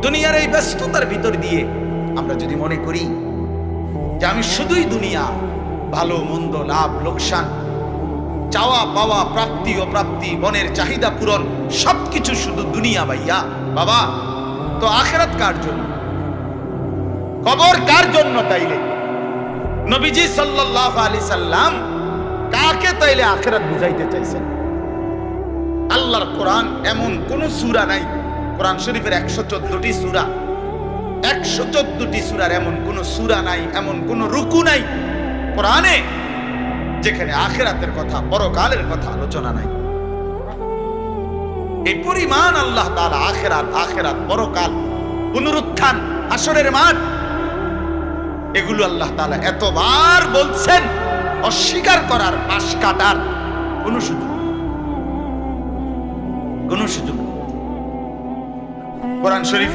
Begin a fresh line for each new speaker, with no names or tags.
দুনিয়ার এই ব্যস্ততার ভিতর দিয়ে আমরা যদি মনে করি যে আমি শুধুই দুনিয়া, ভালো মন্দ, লাভ লোকসান, চাওয়া পাওয়া, প্রাপ্তি অপ্রাপ্তি, মনের চাহিদা পূরণ, সবকিছু শুধু দুনিয়া ভাইয়া, বাবা তো আখিরাত কার জন্য? কবর কার জন্য? তাইলে নবীজি সাল্লাল্লাহু আলাইহি সাল্লাম কাকে তাইলে আখিরাত বুঝাইতে চাইছেন? আল্লাহর কোরআন এমন কোন সূরা নাই, কোরআন শরীফের 114টি সূরা, 114টি সূরার এমন কোন সূরা নাই, এমন কোন রুকু নাই কোরআনে যেখানে আখিরাতের কথা, পরকালের কথা আলোচনা নাই। এই পরিমাণ আল্লাহ তাআলা আখিরাত, আখিরাত, পরকাল, পুনরুত্থান, হাসরের মাঠ, এগুলো আল্লাহ তাআলা এতবার বলছেন, অস্বীকার করার, পাশ কাটার কোন সুযোগ নেই। কোরআন শরীফ